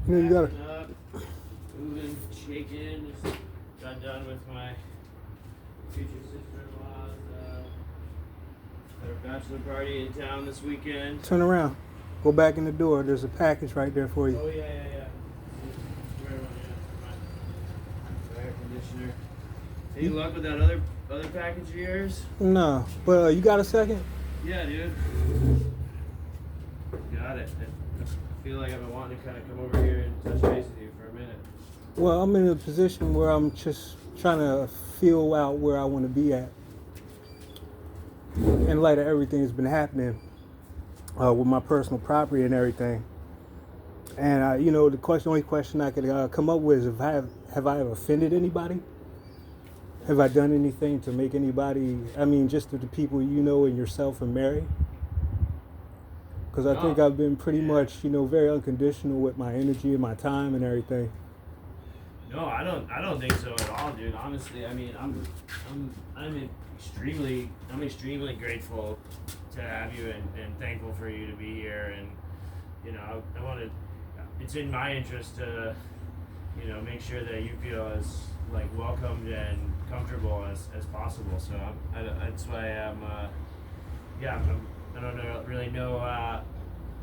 You know, you gotta. Packing up, moving, shaking. Just got done with my future sister-in-law's her bachelor party in town this weekend. Turn around. Go back in the door. There's a package right there for you. Oh yeah. Where one? Yeah, my air conditioner. Any luck with that other package of yours? No, but you got a second? Yeah, dude. Got it. I feel like I've been wanting to kind of come over here and touch base with you for a minute. Well, I'm in a position where I'm just trying to feel out where I want to be at. In light of everything that's been happening with my personal property and everything. And, the only question I could come up with is have I ever offended anybody? Have I done anything to make anybody, just to the people you know and yourself and Mary? Because I think I've been pretty much, very unconditional with my energy and my time and everything. No, I don't think so at all, dude. Honestly, I'm extremely grateful to have you and thankful for you to be here. And I want to. It's in my interest to, make sure that you feel as welcomed and comfortable as possible. So that's why I don't really know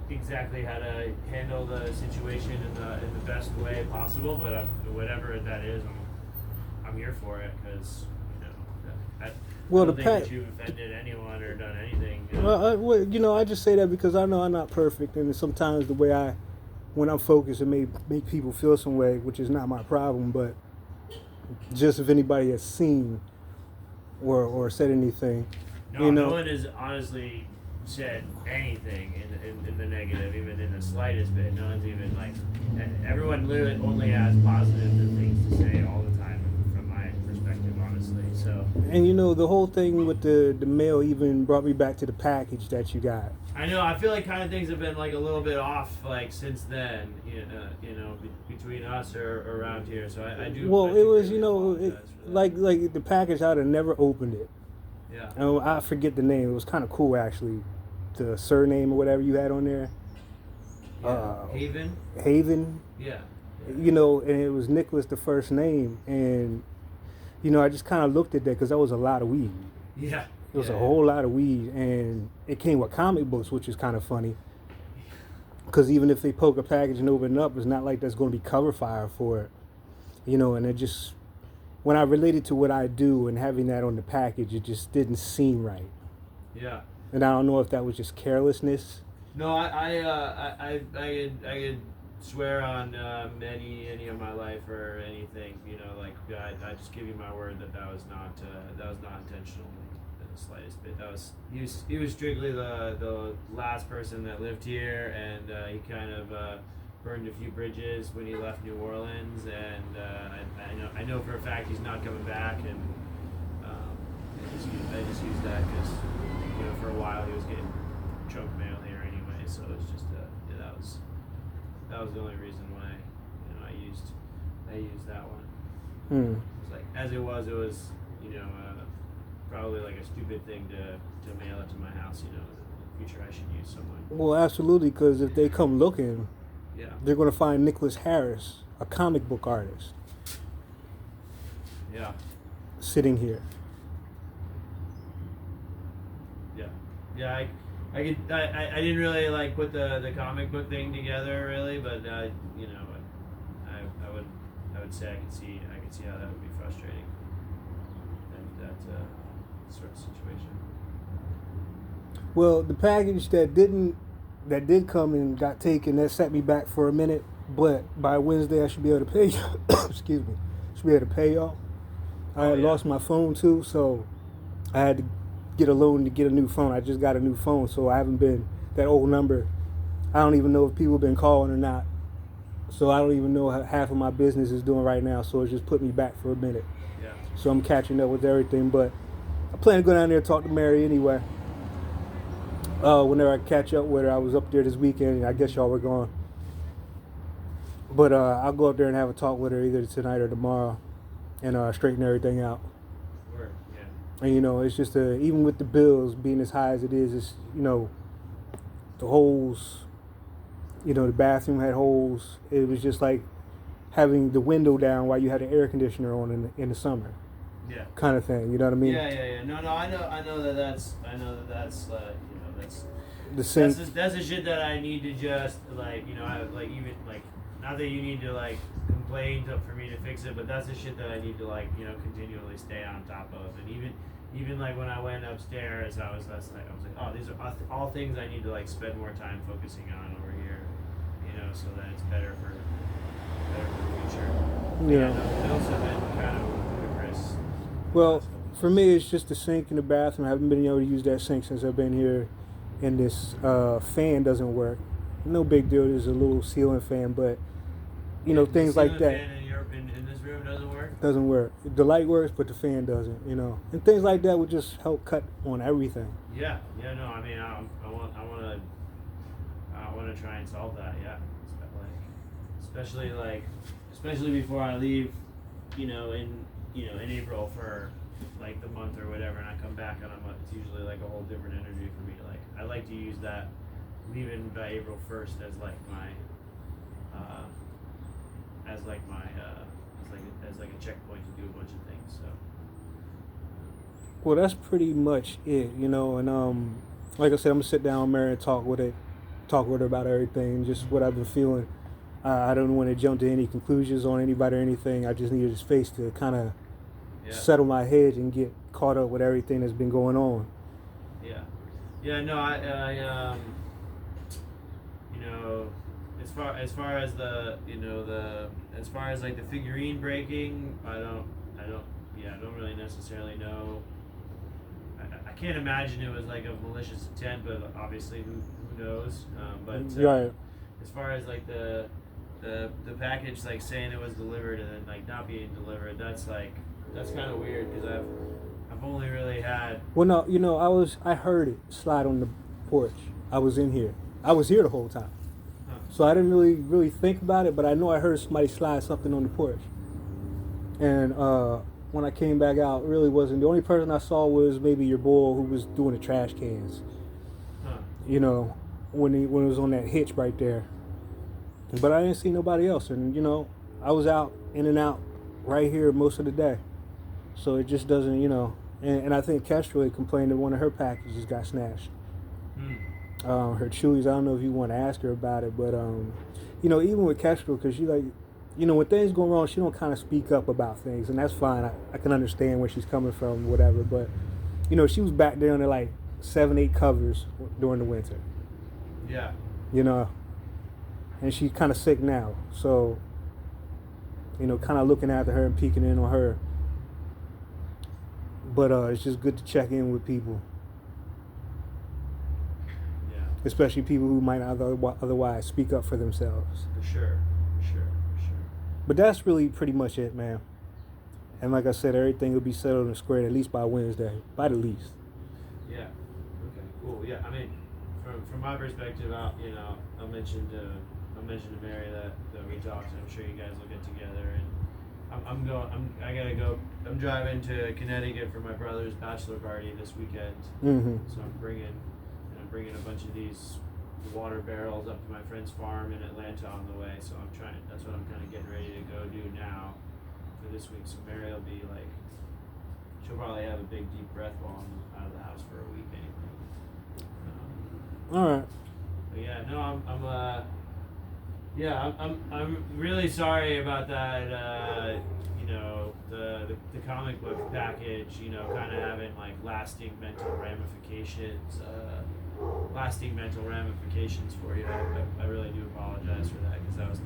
exactly how to handle the situation in the best way possible, but whatever that is, I'm here for it because I don't think that you've offended anyone or done anything. Well, I just say that because I know I'm not perfect, and sometimes the way when I'm focused, it may make people feel some way, which is not my problem, but just if anybody has seen or said anything. No one has honestly said anything in the negative, even in the slightest bit. No one's even everyone literally only has positive things to say all the time from my perspective, honestly. So. And the whole thing with the mail even brought me back to the package that you got. I know. I feel like kind of things have been a little bit off since then. Between us or around here. So I do. Well, it was like the package. I'd have never opened it. Yeah. I forget the name. It was kind of cool actually. The surname or whatever you had on there. Yeah. Haven. Yeah. And it was Nicholas, the first name, and I just kind of looked at that because that was a lot of weed. Yeah. It was a whole lot of weed, and it came with comic books, which is kind of funny. Because even if they poke a package and open it up, it's not like there's going to be cover fire for it. And it just, when I related to what I do and having that on the package, it just didn't seem right. Yeah. And I don't know if that was just carelessness. No, I could swear on any of my life or anything. I just give you my word that was not intentional in the slightest bit. He was strictly the last person that lived here, and he kind of burned a few bridges when he left New Orleans, and I know for a fact he's not coming back, and I just used that because for a while he was getting trunk mail here anyway, so it's just that was the only reason why I used that one. It was as it was probably a stupid thing to mail it to my house. In the future I should use someone. Well, absolutely, because if they come looking, they're going to find Nicholas Harris, a comic book artist. Yeah. Sitting here. Yeah, I didn't really put the comic book thing together really, but I would say I could see how that would be frustrating. That sort of situation. Well, the package that did come and got taken, that set me back for a minute, but by Wednesday I should be able to pay you. Excuse me. Should be able to pay y'all. I had lost my phone too, so I had to get a loan to get a new phone. I just got a new phone, so I haven't been that old number. I don't even know if people have been calling or not. So I don't even know how half of my business is doing right now. So it just put me back for a minute. Yeah. So I'm catching up with everything, but I plan to go down there and talk to Mary anyway. Whenever I catch up with her, I was up there this weekend. I guess y'all were gone. But I'll go up there and have a talk with her either tonight or tomorrow, and straighten everything out. And it's just even with the bills being as high as it is, it's the holes You know, the bathroom had holes. It was just like having the window down while you had an air conditioner on in the summer, Yeah. kind of thing. You know what I mean? Yeah. No, I know that that's, you know, The sink. that's the shit that I need to just like, you know, I like even like, not that you need to like complain for me to fix it, but that's the shit that I need to like, you know, continually stay on top of. And even like when I went upstairs, I was like, oh, these are all things I need to like spend more time focusing on over here, you know, so that it's better for the future. Yeah. No, bills have been kind of ludicrous. Well, for me, it's just the sink in the bathroom. I haven't been able to use that sink since I've been here, and this fan doesn't work. No big deal. There's a little ceiling fan, but you know, things like that. Fan in this room doesn't work. Doesn't work. The light works, but the fan doesn't. You know, and things like that would just help cut on everything. Yeah. No, I mean, I want to try and solve that. Yeah, especially before I leave, you know, in April for like the month or whatever, and I come back and it's usually like a whole different energy for me. Like I like to use that leaving by April 1st as like my as like a checkpoint to do a bunch of things. So. Well, that's pretty much it, you know. And like I said, I'm gonna sit down with Mary and talk with her about everything, just what I've been feeling. I don't want to jump to any conclusions on anybody or anything. I just needed space to kind of settle my head and get caught up with everything that's been going on. Yeah. No, I you know, as far as the, you know, as far as like the figurine breaking, I don't really necessarily know. I can't imagine it was like a malicious intent, but obviously who knows? Right. As far as like the package like saying it was delivered and then like not being delivered, that's kind of weird because I've only really had. Well, no, you know, I heard it slide on the porch. I was in here. I was here the whole time. So I didn't really think about it, but I know I heard somebody slide something on the porch. And when I came back out, it really wasn't. The only person I saw was maybe your boy who was doing the trash cans. You know, when it was on that hitch right there. But I didn't see nobody else. And, you know, I was out, in and out, right here most of the day. So it just doesn't, you know. And I think Kestrel complained that one of her packages got snatched. Her Chewies, I don't know if you want to ask her about it, but, you know, even with Kestrel, because she like, you know, when things go wrong, she don't kind of speak up about things, and that's fine. I can understand where she's coming from, whatever, but, you know, she was back there under like 7-8 covers during the winter. Yeah. You know, and she's kind of sick now, so, you know, kind of looking after her and peeking in on her. But it's just good to check in with people. Yeah. Especially people who might not otherwise speak up for themselves. For sure. But that's really pretty much it, man. And like I said, everything will be settled and squared at least by Wednesday. By the least. Yeah. Okay. Cool. Yeah. I mean, from my perspective, I'll mention to Mary that we talked. And I'm sure you guys will get together. And I gotta go. I'm driving to Connecticut for my brother's bachelor party this weekend. Mm-hmm. So I'm bringing a bunch of these water barrels up to my friend's farm in Atlanta on the way. So that's what I'm kind of getting ready to go do now for this week. So Mary will be like, she'll probably have a big deep breath while I'm out of the house for a week anyway. All right. But yeah, no, I'm really sorry about that. You know, the comic book package, you know, kind of having like lasting mental ramifications for you. I really do apologize for that because that was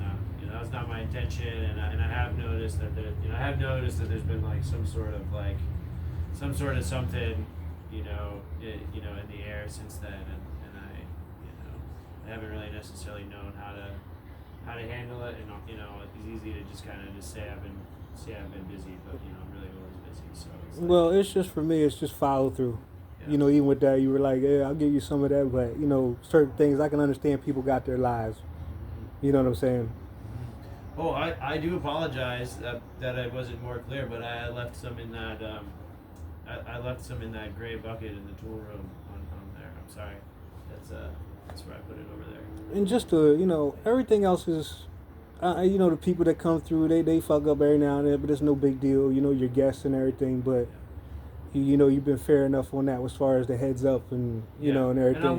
not my intention, and I have noticed that there's been like some sort of something, in the air since then, and I haven't really necessarily known how to handle it, and it's easy to just kind of say I've been busy, but I'm really always busy. So Well, it's just for me. It's just follow through. Yeah. You know, even with that, you were like, "Yeah, I'll give you some of that," but certain things I can understand. People got their lives. You know what I'm saying? Oh, I do apologize that I wasn't more clear, but I left some in that I left some in that gray bucket in the tool room on there. I'm sorry. That's where I put it over there. And just everything else is, the people that come through, they fuck up every now and then, but it's no big deal. Your guests and everything, but you've been fair enough on that as far as the heads up and and everything. And I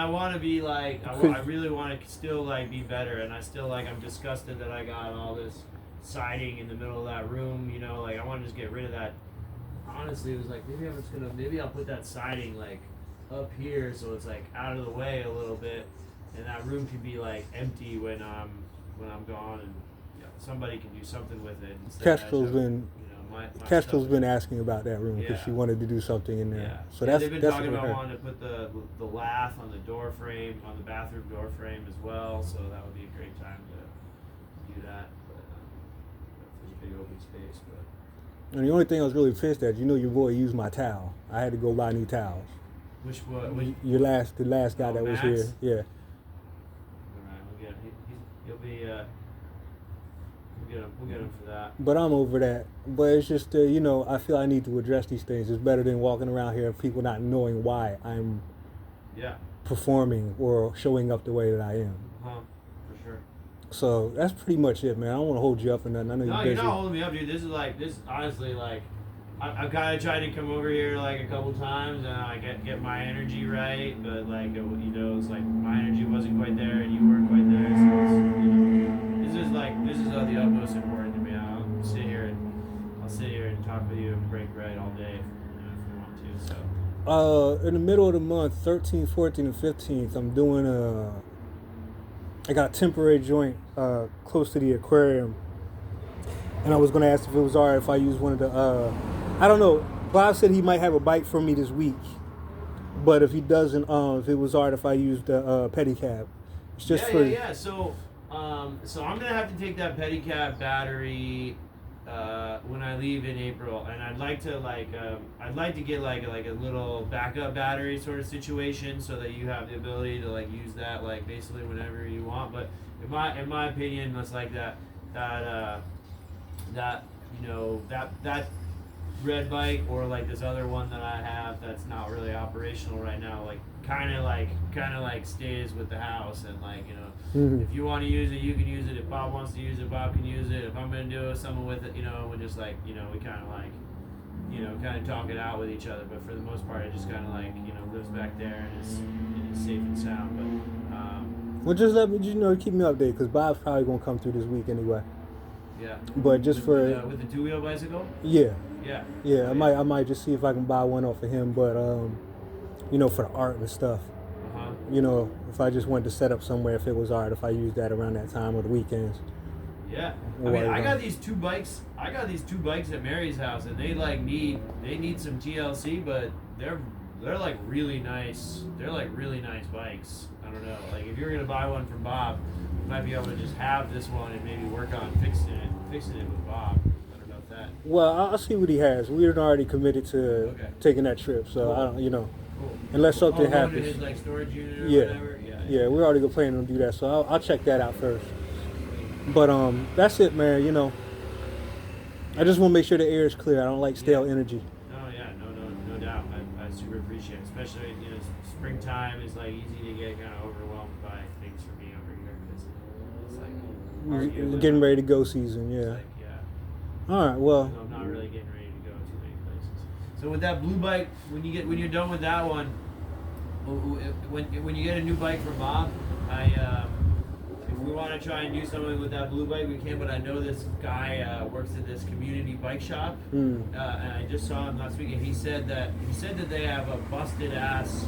want to be like, I really want to still like be better, and I still like, I'm disgusted that I got all this siding in the middle of that room. Like I want to just get rid of that. Honestly, it was like maybe I'll put that siding like up here so it's like out of the way a little bit, and that room can be like empty when I'm gone, and somebody can do something with it. Kestrel's been asking about that room because she wanted to do something in there. Yeah. So they've been talking about wanting to put the lath on the door frame, on the bathroom door frame as well. So that would be a great time to do that. But there's a big open space. But and the only thing I was really pissed at, your boy used my towel. I had to go buy new towels. Which one? The last guy that was Max? here. Yeah. All right, we'll get him. He'll be. We'll get him for that. But I'm over that. But it's just, I feel I need to address these things. It's better than walking around here and people not knowing why I'm performing or showing up the way that I am. For sure. So that's pretty much it, man. I don't want to hold you up or nothing. I know you're busy. You're not holding me up, dude. This is honestly like, I've kind of tried to come over here like a couple times and I get my energy right, but like, it's like my energy wasn't quite there and you weren't quite there. So this is of the utmost important to me. I'll sit here and talk with you and break bread all day if we want to. So. In the middle of the month, 13th, 14th, and 15th, I'm doing I got a temporary joint close to the aquarium, and I was gonna ask if it was alright if I use one of the. I don't know. Bob said he might have a bike for me this week, but if he doesn't, if it was alright if I used the pedicab. It's just for. Yeah. So I'm gonna have to take that pedicab battery when I leave in April, and I'd like to get like a little backup battery sort of situation so that you have the ability to like use that like basically whenever you want. But in my opinion, it's like that red bike or like this other one that I have that's not really operational right now, like kind of like stays with the house, and like if you want to use it you can use it. If Bob wants to use it, Bob can use it. If I'm gonna do something with it, we're just like we kind of like kind of talk it out with each other, but for the most part it just kind of like lives back there and is safe and sound. But well, just let me keep me updated because Bob's probably gonna come through this week anyway. Yeah. But just with the two-wheel bicycle. Yeah. Yeah. I might just see if I can buy one off of him, but for the art and stuff. If I just wanted to set up somewhere, if it was alright, if I used that around that time or the weekends. Yeah. I mean, I got these two bikes at Mary's house, and they need some TLC, but they're like really nice. They're like really nice bikes. I don't know. Like if you're gonna buy one from Bob, you might be able to just have this one and maybe work on fixing it with Bob. I don't know if that. Well, I'll see what he has. We're already committed to taking that trip, so cool. I don't, Cool. Unless something happens. To his like storage unit or whatever. Yeah, we're already planning to do that, so I'll check that out first. But that's it, man. I just want to make sure the air is clear. I don't like stale energy. No doubt. I super appreciate it, especially springtime is like easy to get kind of overwhelmed by things for me over here because it's like getting ready to go season. Yeah. All right. Well. I'm not really getting ready to go too many places. So with that blue bike, when you're done with that one, when you get a new bike from Bob, if we want to try and do something with that blue bike, we can. But I know this guy works at this community bike shop, and I just saw him last week, and he said that they have a busted ass.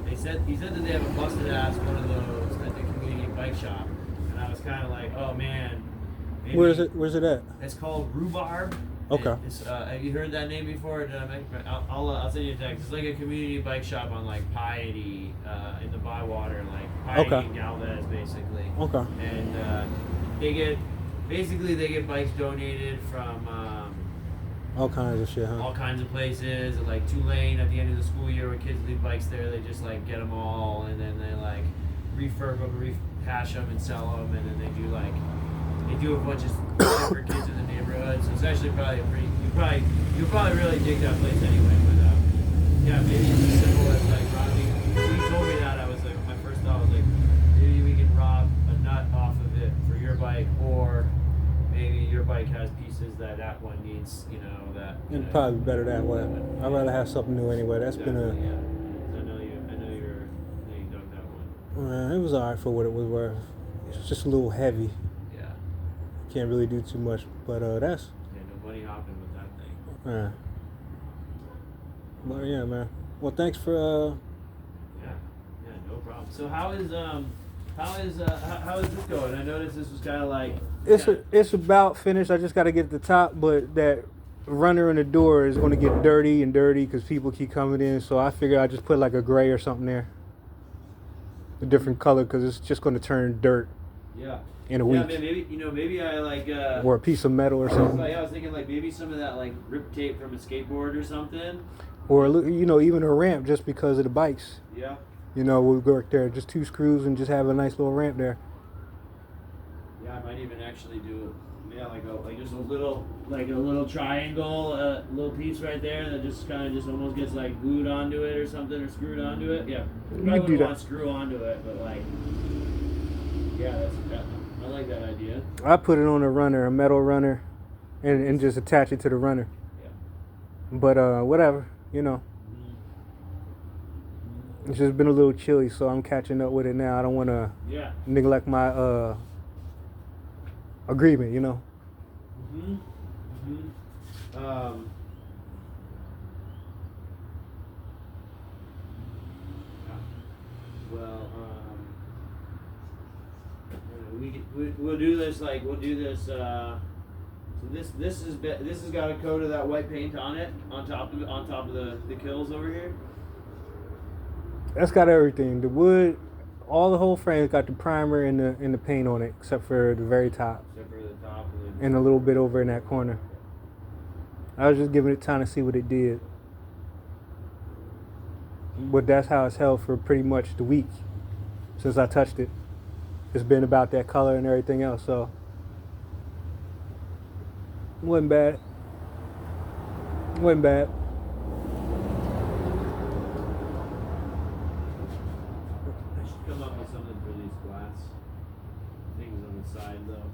He said that they have a busted ass one of those at the community bike shop, and I was kind of like, oh man. Where's it at? It's called Rhubarb. Okay. Have you heard that name before? I'll send you a text. It's like a community bike shop on like Piety in the Bywater, like Piety and Galvez, basically. Okay. And they get bikes donated from all kinds of shit, huh? All kinds of places, like Tulane at the end of the school year when kids leave bikes there, they just like get them all, and then they like refurb them, rehash them, and sell them, and then they do a bunch of stuff for kids in the neighborhood. So it's actually probably you'll probably really dig that place anyway. But maybe it's as simple as like Robbie. When he told me that, I was like, my first thought was like, bike has pieces that one needs, you know, that. It's probably better that way. I'd rather have something new anyway. That's been a. Yeah. I know you dug that one. It was alright for what it was worth. It's just a little heavy. Yeah. Can't really do too much, but that's. Yeah, no bunny hopping with that thing. But yeah, man. Well, thanks for. Yeah, no problem. So how is this going? I noticed this was kind of like. It's about finished. I just got to get to the top, but that runner in the door is going to get dirty because people keep coming in. So I figure I just put like a gray or something there, a different color, because it's just going to turn dirt. Yeah. In a week. Yeah, maybe I like. Or a piece of metal or something. I was thinking like maybe some of that like rip tape from a skateboard or something. Or even a ramp just because of the bikes. Yeah. We'll work there, just 2 screws and just have a nice little ramp there. Yeah, I might even actually do just a little triangle, little piece right there that just kind of just almost gets like glued onto it or something, or screwed onto it. Yeah, You could do that. Want to screw onto it, but like, yeah, I like that idea. I put it on a metal runner, and just attach it to the runner. Yeah. But whatever, It's just been a little chilly, so I'm catching up with it now. I don't want to neglect my agreement, We'll do this So this has got a coat of that white paint on it, on top of the kills over here. That's got everything. The wood, all the whole frame's got the primer and the paint on it, except for the very top. Except for the top. And a little bit over in that corner. I was just giving it time to see what it did. But that's how it's held for pretty much the week since I touched it. It's been about that color and everything else, so wasn't bad. I should come up with something for these glass things on the side though.